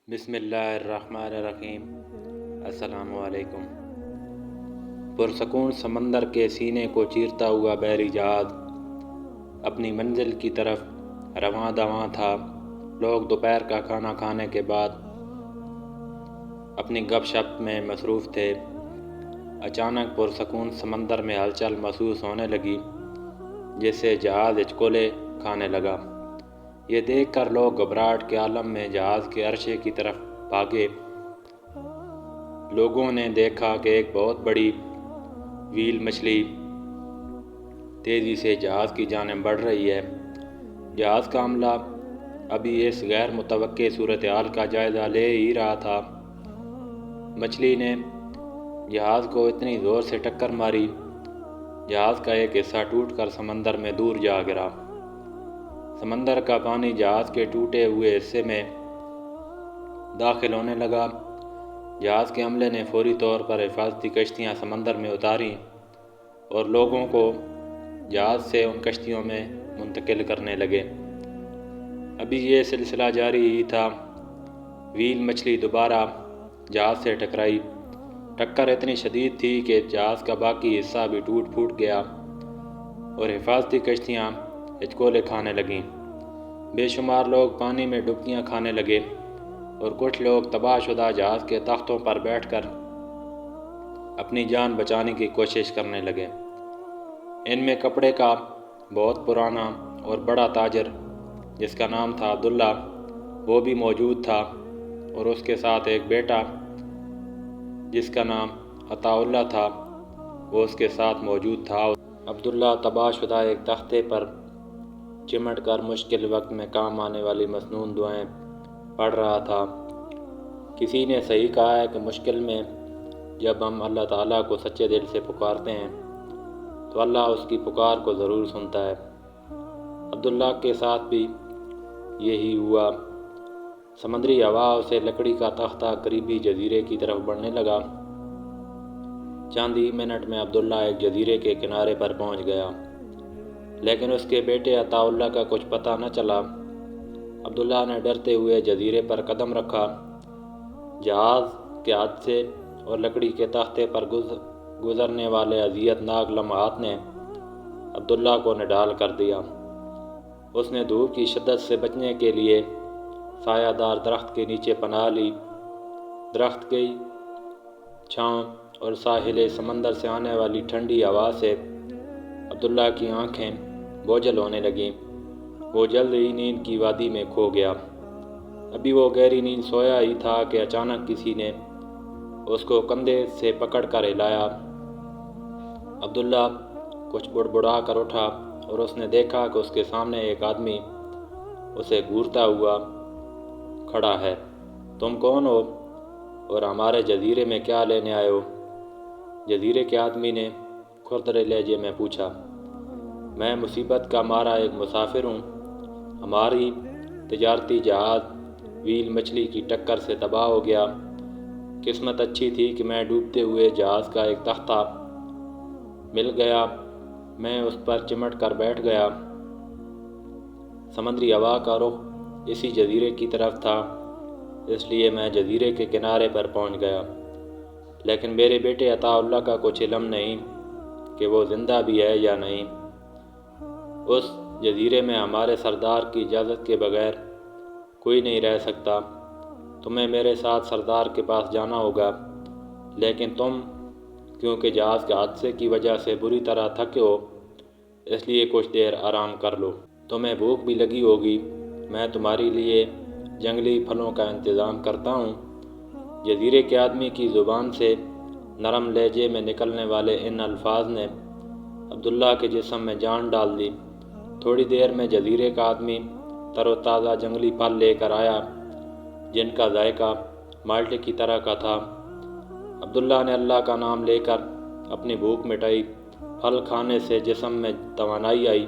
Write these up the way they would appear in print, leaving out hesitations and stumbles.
بسم اللہ الرحمن الرحیم۔ السلام علیکم۔ پرسکون سمندر کے سینے کو چیرتا ہوا بحری جہاز اپنی منزل کی طرف رواں دواں تھا۔ لوگ دوپہر کا کھانا کھانے کے بعد اپنی گپ شپ میں مصروف تھے۔ اچانک پرسکون سمندر میں ہلچل محسوس ہونے لگی، جس سے جہاز ہچکولے کھانے لگا۔ یہ دیکھ کر لوگ گھبراہٹ کے عالم میں جہاز کے عرصے کی طرف بھاگے۔ لوگوں نے دیکھا کہ ایک بہت بڑی ویل مچھلی تیزی سے جہاز کی جانب بڑھ رہی ہے۔ جہاز کا عملہ ابھی اس غیر متوقع صورتحال کا جائزہ لے ہی رہا تھا۔ مچھلی نے جہاز کو اتنی زور سے ٹکر ماری، جہاز کا ایک حصہ ٹوٹ کر سمندر میں دور جا گرا۔ سمندر کا پانی جہاز کے ٹوٹے ہوئے حصے میں داخل ہونے لگا۔ جہاز کے عملے نے فوری طور پر حفاظتی کشتیاں سمندر میں اتاریں اور لوگوں کو جہاز سے ان کشتیوں میں منتقل کرنے لگے۔ ابھی یہ سلسلہ جاری ہی تھا، ویل مچھلی دوبارہ جہاز سے ٹکرائی۔ ٹکر اتنی شدید تھی کہ جہاز کا باقی حصہ بھی ٹوٹ پھوٹ گیا اور حفاظتی کشتیاں ہچکولے کھانے لگیں۔ بے شمار لوگ پانی میں ڈبکیاں کھانے لگے اور کچھ لوگ تباہ شدہ جہاز کے تختوں پر بیٹھ کر اپنی جان بچانے کی کوشش کرنے لگے۔ ان میں کپڑے کا بہت پرانا اور بڑا تاجر، جس کا نام تھا عبداللہ، وہ بھی موجود تھا، اور اس کے ساتھ ایک بیٹا جس کا نام عطا اللہ تھا، وہ اس کے ساتھ موجود تھا۔ عبداللہ تباہ شدہ ایک تختے پر چمٹ کر مشکل وقت میں کام آنے والی مسنون دعائیں پڑھ رہا تھا۔ کسی نے صحیح کہا ہے کہ مشکل میں جب ہم اللہ تعالیٰ کو سچے دل سے پکارتے ہیں تو اللہ اس کی پکار کو ضرور سنتا ہے۔ عبداللہ کے ساتھ بھی یہی ہوا۔ سمندری ہوا اسے لکڑی کا تختہ قریبی جزیرے کی طرف بڑھنے لگا۔ چند ہی منٹ میں عبداللہ ایک جزیرے کے کنارے پر پہنچ گیا، لیکن اس کے بیٹے عطا اللہ کا کچھ پتہ نہ چلا۔ عبداللہ نے ڈرتے ہوئے جزیرے پر قدم رکھا۔ جہاز کے حادثے اور لکڑی کے تختے پر گزرنے والے اذیت ناک لمحات نے عبداللہ کو نڈھال کر دیا۔ اس نے دھوپ کی شدت سے بچنے کے لیے سایہ دار درخت کے نیچے پناہ لی۔ درخت کی چھاؤں اور ساحل سمندر سے آنے والی ٹھنڈی ہوا سے عبداللہ کی آنکھیں بوجھل ہونے لگیں۔ وہ جلد ہی نیند کی وادی میں کھو گیا۔ ابھی وہ گہری نیند سویا ہی تھا کہ اچانک کسی نے اس کو کندھے سے پکڑ کر ہلایا۔ عبداللہ کچھ بڑبڑا کر اٹھا اور اس نے دیکھا کہ اس کے سامنے ایک آدمی اسے گھورتا ہوا کھڑا ہے۔ تم کون ہو اور ہمارے جزیرے میں کیا لینے آئے ہو؟ جزیرے کے آدمی نے کھردرے لہجے میں پوچھا۔ میں مصیبت کا مارا ایک مسافر ہوں۔ ہماری تجارتی جہاز ویل مچھلی کی ٹکر سے تباہ ہو گیا۔ قسمت اچھی تھی کہ میں ڈوبتے ہوئے جہاز کا ایک تختہ مل گیا، میں اس پر چمٹ کر بیٹھ گیا۔ سمندری ہوا کا رخ اسی جزیرے کی طرف تھا، اس لیے میں جزیرے کے کنارے پر پہنچ گیا، لیکن میرے بیٹے عطا اللہ کا کچھ علم نہیں کہ وہ زندہ بھی ہے یا نہیں۔ اس جزیرے میں ہمارے سردار کی اجازت کے بغیر کوئی نہیں رہ سکتا۔ تمہیں میرے ساتھ سردار کے پاس جانا ہوگا، لیکن تم کیونکہ جہاز کے حادثے کی وجہ سے بری طرح تھکے ہو، اس لیے کچھ دیر آرام کر لو۔ تمہیں بھوک بھی لگی ہوگی، میں تمہارے لیے جنگلی پھلوں کا انتظام کرتا ہوں۔ جزیرے کے آدمی کی زبان سے نرم لہجے میں نکلنے والے ان الفاظ نے عبداللہ کے جسم میں جان ڈال دی۔ تھوڑی دیر میں جزیرے کا آدمی تر و تازہ جنگلی پھل لے کر آیا، جن کا ذائقہ مالٹے کی طرح کا تھا۔ عبداللہ نے اللہ کا نام لے کر اپنی بھوک مٹائی۔ پھل کھانے سے جسم میں توانائی آئی۔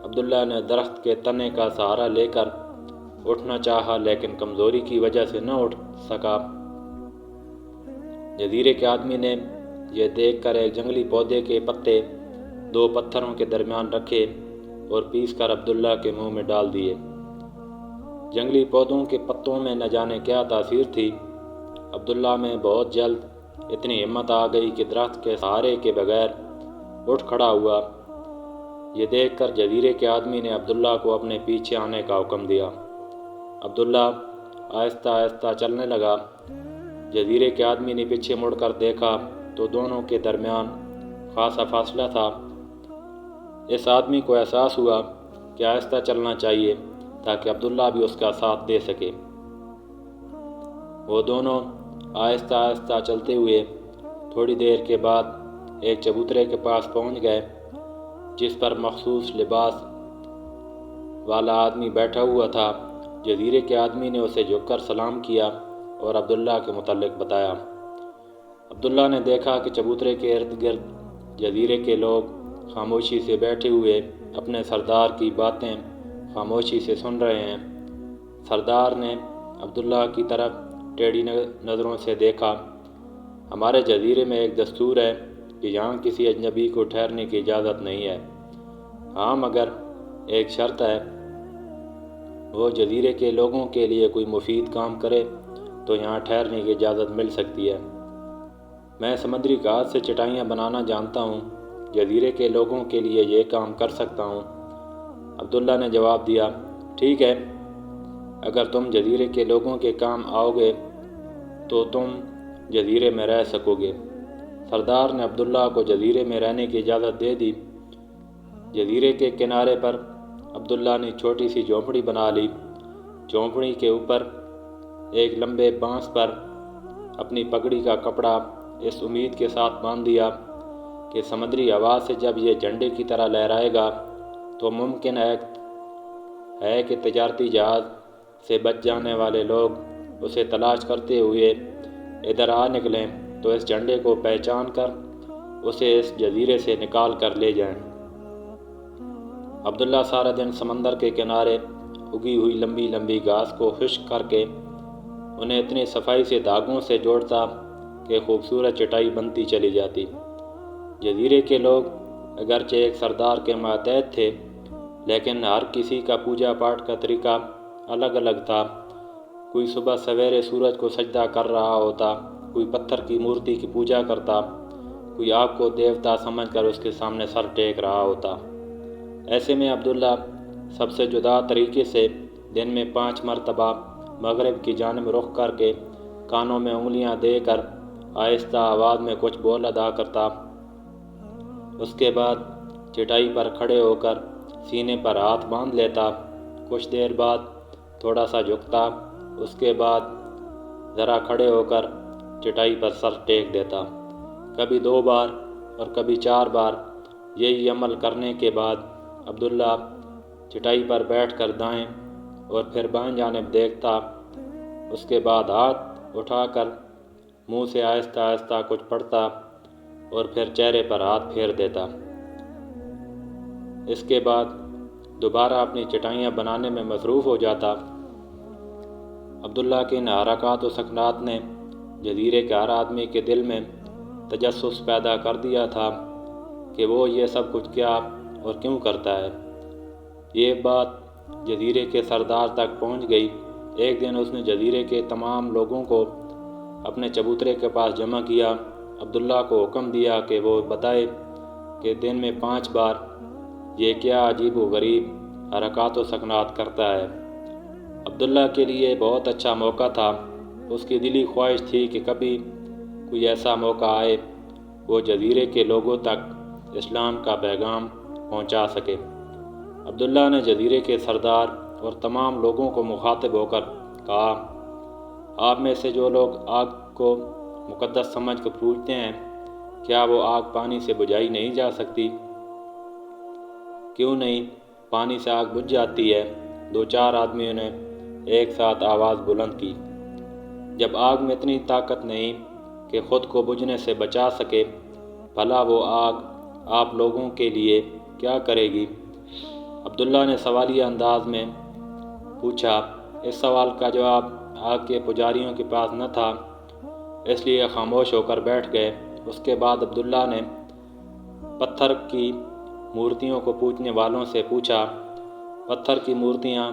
عبداللہ نے درخت کے تنے کا سہارا لے کر اٹھنا چاہا، لیکن کمزوری کی وجہ سے نہ اٹھ سکا۔ جزیرے کے آدمی نے یہ دیکھ کر ایک جنگلی پودے کے پتے دو پتھروں کے درمیان رکھے اور پیس کر عبداللہ کے منہ میں ڈال دیے۔ جنگلی پودوں کے پتوں میں نہ جانے کیا تاثیر تھی۔ عبداللہ میں بہت جلد اتنی ہمت آ گئی کہ درخت کے سہارے کے بغیر اٹھ کھڑا ہوا۔ یہ دیکھ کر جزیرے کے آدمی نے عبداللہ کو اپنے پیچھے آنے کا حکم دیا۔ عبداللہ آہستہ آہستہ چلنے لگا۔ جزیرے کے آدمی نے پیچھے مڑ کر دیکھا تو دونوں کے درمیان خاصا فاصلہ تھا۔ اس آدمی کو احساس ہوا کہ آہستہ چلنا چاہیے تاکہ عبداللہ بھی اس کا ساتھ دے سکے۔ وہ دونوں آہستہ آہستہ چلتے ہوئے تھوڑی دیر کے بعد ایک چبوترے کے پاس پہنچ گئے جس پر مخصوص لباس والا آدمی بیٹھا ہوا تھا۔ جزیرے کے آدمی نے اسے جھک کر سلام کیا اور عبداللہ کے متعلق بتایا۔ عبداللہ نے دیکھا کہ چبوترے کے ارد گرد جزیرے کے لوگ خاموشی سے بیٹھے ہوئے اپنے سردار کی باتیں خاموشی سے سن رہے ہیں۔ سردار نے عبداللہ کی طرف ٹیڑھی نظروں سے دیکھا۔ ہمارے جزیرے میں ایک دستور ہے کہ یہاں کسی اجنبی کو ٹھہرنے کی اجازت نہیں ہے۔ ہاں مگر ایک شرط ہے، وہ جزیرے کے لوگوں کے لیے کوئی مفید کام کرے تو یہاں ٹھہرنے کی اجازت مل سکتی ہے۔ میں سمندری گھاس سے چٹائیاں بنانا جانتا ہوں، جزیرے کے لوگوں کے لیے یہ کام کر سکتا ہوں۔ عبداللہ نے جواب دیا، ٹھیک ہے، اگر تم جزیرے کے لوگوں کے کام آؤ گے تو تم جزیرے میں رہ سکو گے۔ سردار نے عبداللہ کو جزیرے میں رہنے کی اجازت دے دی۔ جزیرے کے کنارے پر عبداللہ نے چھوٹی سی جھونپڑی بنا لی۔ جھونپڑی کے اوپر ایک لمبے بانس پر اپنی پگڑی کا کپڑا اس امید کے ساتھ باندھ دیا کہ سمندری ہوا سے جب یہ جھنڈے کی طرح لہرائے گا تو ممکن ہے کہ تجارتی جہاز سے بچ جانے والے لوگ اسے تلاش کرتے ہوئے ادھر آ نکلیں تو اس جھنڈے کو پہچان کر اسے اس جزیرے سے نکال کر لے جائیں۔ عبداللہ سارا دن سمندر کے کنارے اگی ہوئی لمبی لمبی گھاس کو خشک کر کے انہیں اتنی صفائی سے دھاگوں سے جوڑتا کہ خوبصورت چٹائی بنتی چلی جاتی۔ جزیرے کے لوگ اگرچہ ایک سردار کے ماتحت تھے لیکن ہر کسی کا پوجا پاٹ کا طریقہ الگ الگ تھا۔ کوئی صبح سویرے سورج کو سجدہ کر رہا ہوتا، کوئی پتھر کی مورتی کی پوجا کرتا، کوئی آگ کو دیوتا سمجھ کر اس کے سامنے سر ٹیک رہا ہوتا۔ ایسے میں عبداللہ سب سے جدا طریقے سے دن میں 5 مرتبہ مغرب کی جانب رخ کر کے کانوں میں انگلیاں دے کر آہستہ آواز میں کچھ بول ادا کرتا۔ اس کے بعد چٹائی پر کھڑے ہو کر سینے پر ہاتھ باندھ لیتا، کچھ دیر بعد تھوڑا سا جھکتا، اس کے بعد ذرا کھڑے ہو کر چٹائی پر سر ٹیک دیتا۔ کبھی 2 بار اور کبھی 4 بار یہی عمل کرنے کے بعد عبداللہ چٹائی پر بیٹھ کر دائیں اور پھر بائیں جانب دیکھتا، اس کے بعد ہاتھ اٹھا کر منہ سے آہستہ آہستہ کچھ پڑھتا اور پھر چہرے پر ہاتھ پھیر دیتا۔ اس کے بعد دوبارہ اپنی چٹائیاں بنانے میں مصروف ہو جاتا۔ عبداللہ کے ان حرکات و سکنات نے جزیرے کے ہر آدمی کے دل میں تجسس پیدا کر دیا تھا کہ وہ یہ سب کچھ کیا اور کیوں کرتا ہے۔ یہ بات جزیرے کے سردار تک پہنچ گئی۔ ایک دن اس نے جزیرے کے تمام لوگوں کو اپنے چبوترے کے پاس جمع کیا۔ عبداللہ کو حکم دیا کہ وہ بتائے کہ دن میں 5 بار یہ کیا عجیب و غریب حرکات و سکنات کرتا ہے۔ عبداللہ کے لیے بہت اچھا موقع تھا۔ اس کی دلی خواہش تھی کہ کبھی کوئی ایسا موقع آئے وہ جزیرے کے لوگوں تک اسلام کا پیغام پہنچا سکے۔ عبداللہ نے جزیرے کے سردار اور تمام لوگوں کو مخاطب ہو کر کہا، آپ میں سے جو لوگ آگ کو مقدس سمجھ کر پوجتے ہیں، کیا وہ آگ پانی سے بجھائی نہیں جا سکتی؟ کیوں نہیں، پانی سے آگ بجھ جاتی ہے۔ 2-4 آدمیوں نے ایک ساتھ آواز بلند کی، جب آگ میں اتنی طاقت نہیں کہ خود کو بجھنے سے بچا سکے، بھلا وہ آگ آپ لوگوں کے لیے کیا کرے گی؟ عبداللہ نے سوالیہ انداز میں پوچھا۔ اس سوال کا جواب آگ کے پجاریوں کے پاس نہ تھا، اس لیے خاموش ہو کر بیٹھ گئے۔ اس کے بعد عبداللہ نے پتھر کی مورتیوں کو پوجنے والوں سے پوچھا، پتھر کی مورتیاں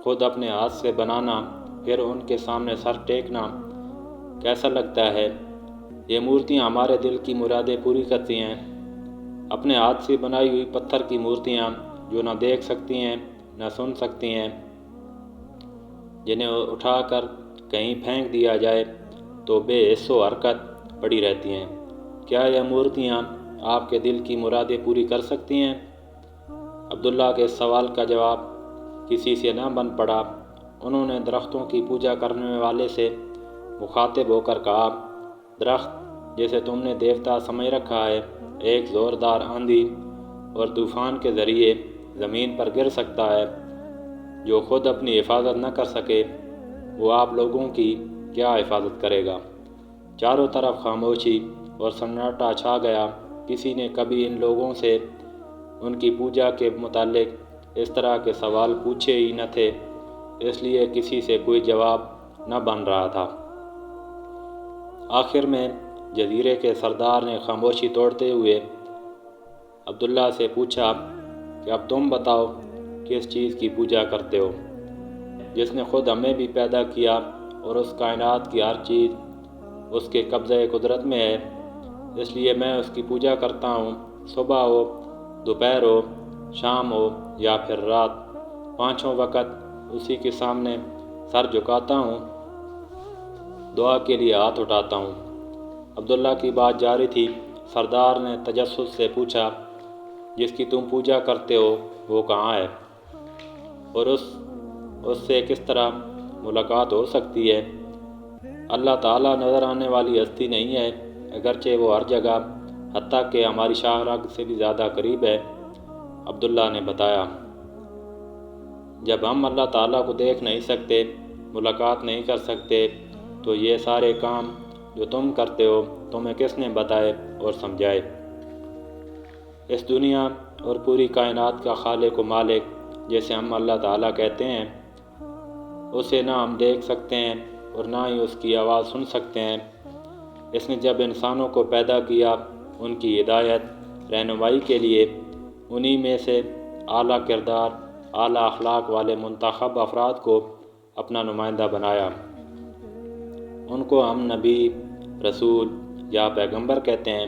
خود اپنے ہاتھ سے بنانا پھر ان کے سامنے سر ٹیکنا کیسا لگتا ہے؟ یہ مورتیاں ہمارے دل کی مرادیں پوری کرتی ہیں۔ اپنے ہاتھ سے بنائی ہوئی پتھر کی مورتیاں جو نہ دیکھ سکتی ہیں نہ سن سکتی ہیں، جنہیں اٹھا کر کہیں پھینک دیا جائے تو بے حس و حرکت پڑی رہتی ہیں، کیا یہ مورتیاں آپ کے دل کی مرادیں پوری کر سکتی ہیں؟ عبداللہ کے اس سوال کا جواب کسی سے نہ بن پڑا۔ انہوں نے درختوں کی پوجا کرنے والے سے مخاطب ہو کر کہا، درخت جسے تم نے دیوتا سمجھ رکھا ہے، ایک زوردار آندھی اور طوفان کے ذریعے زمین پر گر سکتا ہے، جو خود اپنی حفاظت نہ کر سکے وہ آپ لوگوں کی کیا حفاظت کرے گا؟ چاروں طرف خاموشی اور سناٹا چھا گیا۔ کسی نے کبھی ان لوگوں سے ان کی پوجا کے متعلق اس طرح کے سوال پوچھے ہی نہ تھے، اس لیے کسی سے کوئی جواب نہ بن رہا تھا۔ آخر میں جزیرے کے سردار نے خاموشی توڑتے ہوئے عبداللہ سے پوچھا کہ اب تم بتاؤ کس چیز کی پوجا کرتے ہو، جس نے خود ہمیں بھی پیدا کیا اور اس کائنات کی ہر چیز اس کے قبضہ قدرت میں ہے، اس لیے میں اس کی پوجا کرتا ہوں۔ صبح ہو، دوپہر ہو، شام ہو یا پھر رات، پانچوں وقت اسی کے سامنے سر جھکاتا ہوں، دعا کے لیے ہاتھ اٹھاتا ہوں۔ عبداللہ کی بات جاری تھی۔ سردار نے تجسس سے پوچھا، جس کی تم پوجا کرتے ہو وہ کہاں ہے اور اس سے کس طرح ملاقات ہو سکتی ہے؟ اللہ تعالیٰ نظر آنے والی ہستی نہیں ہے، اگرچہ وہ ہر جگہ حتیٰ کہ ہماری شاہ رگ سے بھی زیادہ قریب ہے، عبداللہ نے بتایا۔ جب ہم اللہ تعالیٰ کو دیکھ نہیں سکتے، ملاقات نہیں کر سکتے، تو یہ سارے کام جو تم کرتے ہو تمہیں کس نے بتائے اور سمجھائے؟ اس دنیا اور پوری کائنات کا خالق و مالک جسے ہم اللہ تعالیٰ کہتے ہیں، اسے نہ ہم دیکھ سکتے ہیں اور نہ ہی اس کی آواز سن سکتے ہیں۔ اس نے جب انسانوں کو پیدا کیا ان کی ہدایت رہنمائی کے لیے انہی میں سے اعلیٰ کردار، اعلیٰ اخلاق والے منتخب افراد کو اپنا نمائندہ بنایا۔ ان کو ہم نبی، رسول یا پیغمبر کہتے ہیں۔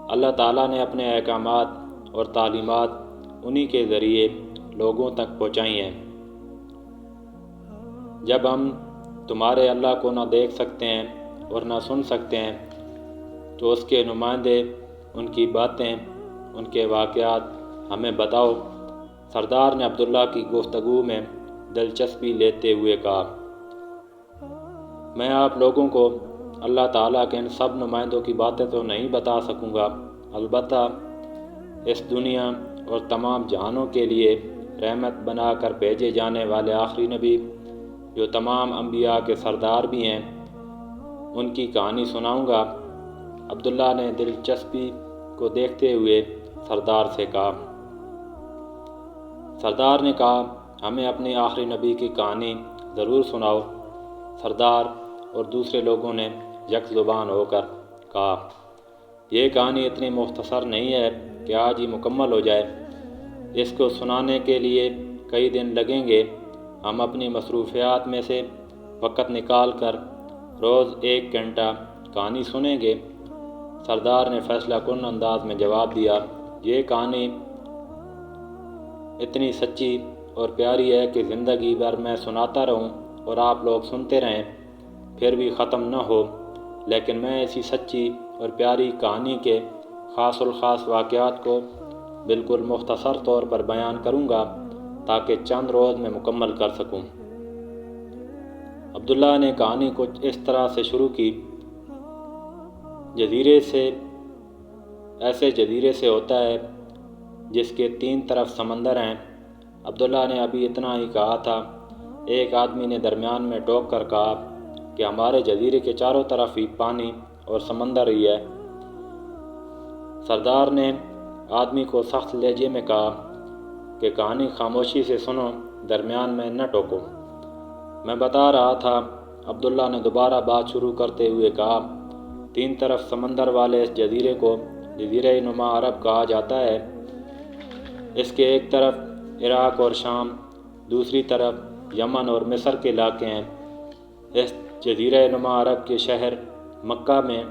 اللہ تعالیٰ نے اپنے احکامات اور تعلیمات انہی کے ذریعے لوگوں تک پہنچائی ہیں۔ جب ہم تمہارے اللہ کو نہ دیکھ سکتے ہیں اور نہ سن سکتے ہیں تو اس کے نمائندے، ان کی باتیں، ان کے واقعات ہمیں بتاؤ۔ سردار نے عبداللہ کی گفتگو میں دلچسپی لیتے ہوئے کہا، میں آپ لوگوں کو اللہ تعالیٰ کے ان سب نمائندوں کی باتیں تو نہیں بتا سکوں گا، البتہ اس دنیا اور تمام جہانوں کے لیے رحمت بنا کر بھیجے جانے والے آخری نبی جو تمام انبیاء کے سردار بھی ہیں، ان کی کہانی سناؤں گا۔ عبداللہ نے دلچسپی کو دیکھتے ہوئے سردار سے کہا۔ سردار نے کہا، ہمیں اپنے آخری نبی کی کہانی ضرور سناؤ۔ سردار اور دوسرے لوگوں نے یک زبان ہو کر کہا، یہ کہانی اتنی مختصر نہیں ہے کہ آج ہی مکمل ہو جائے، اس کو سنانے کے لیے کئی دن لگیں گے۔ ہم اپنی مصروفیات میں سے وقت نکال کر روز 1 گھنٹہ کہانی سنیں گے۔ سردار نے فیصلہ کن انداز میں جواب دیا، یہ کہانی اتنی سچی اور پیاری ہے کہ زندگی بھر میں سناتا رہوں اور آپ لوگ سنتے رہیں، پھر بھی ختم نہ ہو، لیکن میں ایسی سچی اور پیاری کہانی کے خاص الخاص واقعات کو بالکل مختصر طور پر بیان کروں گا تاکہ چند روز میں مکمل کر سکوں۔ عبداللہ نے کہانی کچھ اس طرح سے شروع کی، ایسے جزیرے سے ہوتا ہے جس کے 3 طرف سمندر ہیں۔ عبداللہ نے ابھی اتنا ہی کہا تھا، ایک آدمی نے درمیان میں ٹوک کر کہا کہ ہمارے جزیرے کے چاروں طرف ہی پانی اور سمندر ہی ہے۔ سردار نے آدمی کو سخت لہجے میں کہا کہ کہانی خاموشی سے سنو، درمیان میں نہ ٹوکو۔ میں بتا رہا تھا، عبداللہ نے دوبارہ بات شروع کرتے ہوئے کہا، 3 طرف سمندر والے اس جزیرے کو جزیرہ نما عرب کہا جاتا ہے۔ اس کے ایک طرف عراق اور شام، دوسری طرف یمن اور مصر کے علاقے ہیں۔ اس جزیرہ نما عرب کے شہر مکہ میں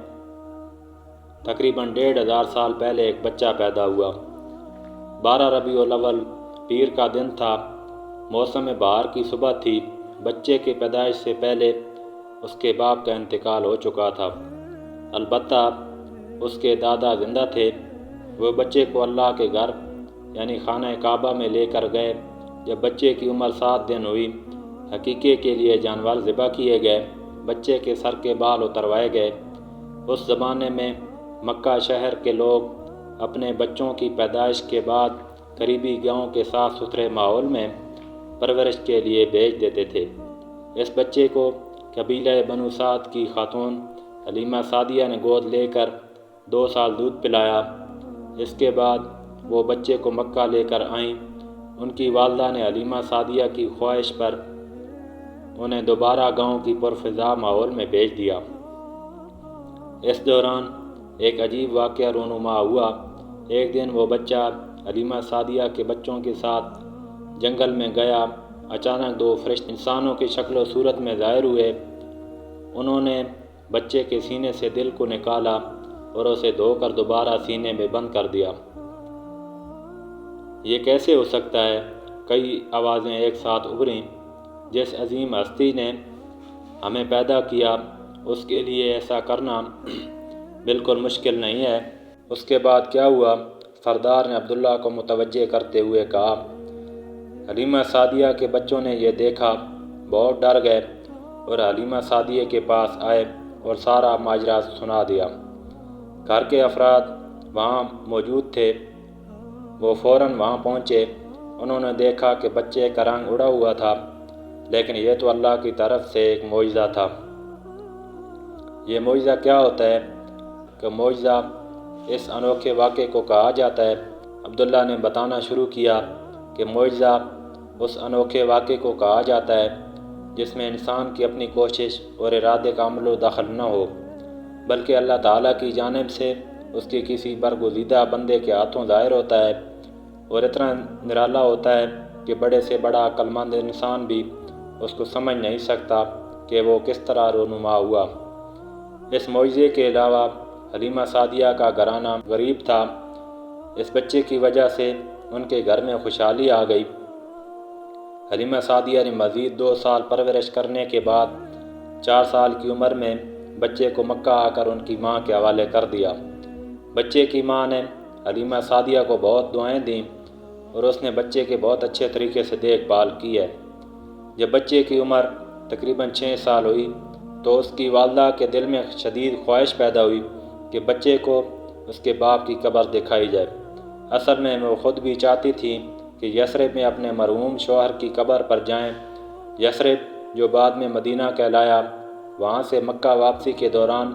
تقریباً 1500 سال پہلے ایک بچہ پیدا ہوا۔ 12 ربیع الاول پیر کا دن تھا، موسم بہار کی صبح تھی۔ بچے کی پیدائش سے پہلے اس کے باپ کا انتقال ہو چکا تھا، البتہ اس کے دادا زندہ تھے۔ وہ بچے کو اللہ کے گھر یعنی خانہ کعبہ میں لے کر گئے۔ جب بچے کی عمر 7 دن ہوئی، عقیقے کے لیے جانور ذبح کیے گئے، بچے کے سر کے بال اتروائے گئے۔ اس زمانے میں مکہ شہر کے لوگ اپنے بچوں کی پیدائش کے بعد قریبی گاؤں کے صاف ستھرے ماحول میں پرورش کے لیے بھیج دیتے تھے۔ اس بچے کو قبیلہ بنو سعد کی خاتون حلیمہ سعدیہ نے گود لے کر 2 سال دودھ پلایا۔ اس کے بعد وہ بچے کو مکہ لے کر آئیں۔ ان کی والدہ نے حلیمہ سعدیہ کی خواہش پر انہیں دوبارہ گاؤں کی پرفضا ماحول میں بھیج دیا۔ اس دوران ایک عجیب واقعہ رونما ہوا۔ ایک دن وہ بچہ حلیمہ سعدیہ کے بچوں کے ساتھ جنگل میں گیا۔ اچانک 2 فرشتے انسانوں کی شکل و صورت میں ظاہر ہوئے۔ انہوں نے بچے کے سینے سے دل کو نکالا اور اسے دھو کر دوبارہ سینے میں بند کر دیا۔ یہ کیسے ہو سکتا ہے؟ کئی آوازیں ایک ساتھ ابھریں۔ جس عظیم ہستی نے ہمیں پیدا کیا، اس کے لیے ایسا کرنا بالکل مشکل نہیں ہے۔ اس کے بعد کیا ہوا؟ سردار نے عبداللہ کو متوجہ کرتے ہوئے کہا۔ حلیمہ سعدیہ کے بچوں نے یہ دیکھا، بہت ڈر گئے اور حلیمہ سعدیہ کے پاس آئے اور سارا ماجرا سنا دیا۔ گھر کے افراد وہاں موجود تھے، وہ فوراً وہاں پہنچے۔ انہوں نے دیکھا کہ بچے کا رنگ اڑا ہوا تھا، لیکن یہ تو اللہ کی طرف سے ایک معجزہ تھا۔ یہ معجزہ کیا ہوتا ہے کہ معجزہ اس انوکھے واقعے کو کہا جاتا ہے۔ عبداللہ نے بتانا شروع کیا کہ معجزہ اس انوکھے واقعے کو کہا جاتا ہے جس میں انسان کی اپنی کوشش اور ارادے کا عمل و دخل نہ ہو، بلکہ اللہ تعالیٰ کی جانب سے اس کے کسی برگزیدہ بندے کے ہاتھوں ظاہر ہوتا ہے، اور اتنا نرالا ہوتا ہے کہ بڑے سے بڑا عقل مند انسان بھی اس کو سمجھ نہیں سکتا کہ وہ کس طرح رونما ہوا۔ اس معجزے کے علاوہ حلیمہ سعدیہ کا گھرانہ غریب تھا۔ اس بچے کی وجہ سے ان کے گھر میں خوشحالی آ گئی۔ حلیمہ سعدیہ نے مزید 2 سال پرورش کرنے کے بعد 4 سال کی عمر میں بچے کو مکہ آ کر ان کی ماں کے حوالے کر دیا۔ بچے کی ماں نے حلیمہ سعدیہ کو بہت دعائیں دیں اور اس نے بچے کے بہت اچھے طریقے سے دیکھ بھال کی ہے۔ جب بچے کی عمر تقریباً 6 سال ہوئی تو اس کی والدہ کے دل میں شدید خواہش پیدا ہوئی کہ بچے کو اس کے باپ کی قبر دکھائی جائے۔ اصل میں وہ خود بھی چاہتی تھی کہ یثرب میں اپنے مرحوم شوہر کی قبر پر جائیں۔ یثرب جو بعد میں مدینہ کہلایا، وہاں سے مکہ واپسی کے دوران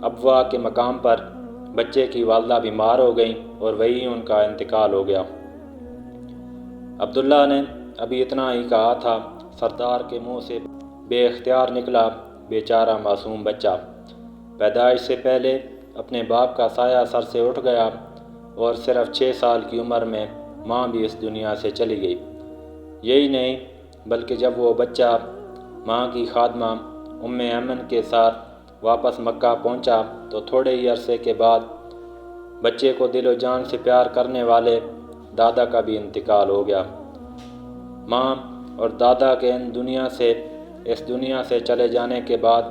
ابوا کے مقام پر بچے کی والدہ بیمار ہو گئیں اور وہیں ان کا انتقال ہو گیا۔ عبداللہ نے ابھی اتنا ہی کہا تھا، سردار کے منہ سے بے اختیار نکلا، بیچارہ معصوم بچہ۔ پیدائش سے پہلے اپنے باپ کا سایہ سر سے اٹھ گیا اور صرف 6 سال کی عمر میں ماں بھی اس دنیا سے چلی گئی۔ یہی نہیں بلکہ جب وہ بچہ ماں کی خادمہ ام ایمن کے ساتھ واپس مکہ پہنچا تو تھوڑے ہی عرصے کے بعد بچے کو دل و جان سے پیار کرنے والے دادا کا بھی انتقال ہو گیا۔ ماں اور دادا کے اس دنیا سے چلے جانے کے بعد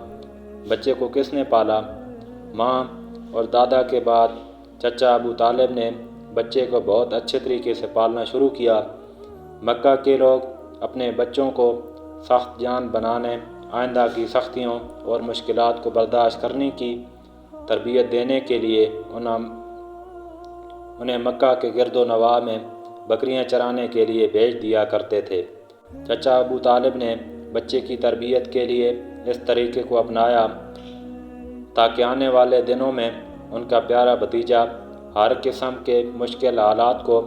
بچے کو کس نے پالا؟ ماں اور دادا کے بعد چچا ابو طالب نے بچے کو بہت اچھے طریقے سے پالنا شروع کیا۔ مکہ کے لوگ اپنے بچوں کو سخت جان بنانے، آئندہ کی سختیوں اور مشکلات کو برداشت کرنے کی تربیت دینے کے لیے انہیں مکہ کے گرد و نواح میں بکریاں چرانے کے لیے بھیج دیا کرتے تھے۔ چچا ابو طالب نے بچے کی تربیت کے لیے اس طریقے کو اپنایا تاکہ آنے والے دنوں میں ان کا پیارا بھتیجا ہر قسم کے مشکل حالات کو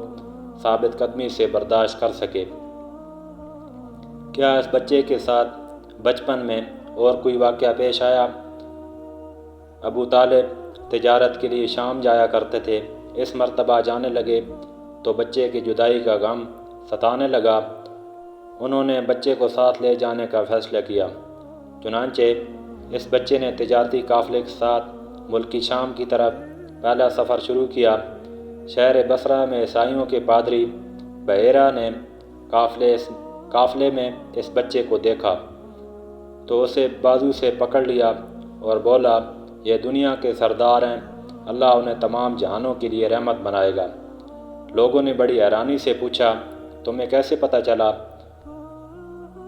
ثابت قدمی سے برداشت کر سکے۔ کیا اس بچے کے ساتھ بچپن میں اور کوئی واقعہ پیش آیا؟ ابو طالب تجارت کے لیے شام جایا کرتے تھے۔ اس مرتبہ جانے لگے تو بچے کی جدائی کا غم ستانے لگا انہوں نے بچے کو ساتھ لے جانے کا فیصلہ کیا۔ چنانچہ اس بچے نے تجارتی قافلے کے ساتھ ملک شام کی طرف پہلا سفر شروع کیا۔ شہر بصرہ میں عیسائیوں کے پادری بحیرہ نے قافلے میں اس بچے کو دیکھا تو اسے بازو سے پکڑ لیا اور بولا، یہ دنیا کے سردار ہیں، اللہ انہیں تمام جہانوں کے لیے رحمت بنائے گا۔ لوگوں نے بڑی حیرانی سے پوچھا، تمہیں کیسے پتہ چلا؟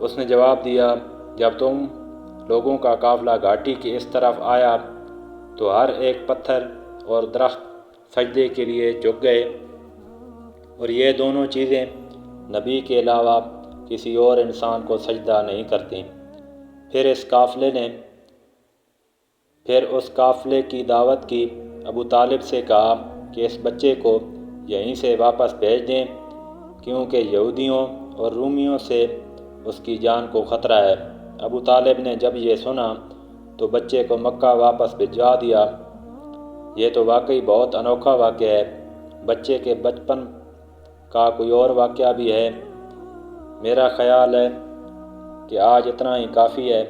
اس نے جواب دیا، جب تم لوگوں کا قافلہ گھاٹی کی اس طرف آیا تو ہر ایک پتھر اور درخت سجدے کے لیے جھک گئے، اور یہ دونوں چیزیں نبی کے علاوہ کسی اور انسان کو سجدہ نہیں کرتیں۔ پھر اس قافلے کی دعوت کی، ابو طالب سے کہا کہ اس بچے کو یہیں سے واپس بھیج دیں کیونکہ یہودیوں اور رومیوں سے اس کی جان کو خطرہ ہے۔ ابو طالب نے جب یہ سنا تو بچے کو مکہ واپس بھجوا دیا۔ یہ تو واقعی بہت انوکھا واقعہ ہے۔ بچے کے بچپن کا کوئی اور واقعہ بھی ہے؟ میرا خیال ہے کہ آج اتنا ہی کافی ہے۔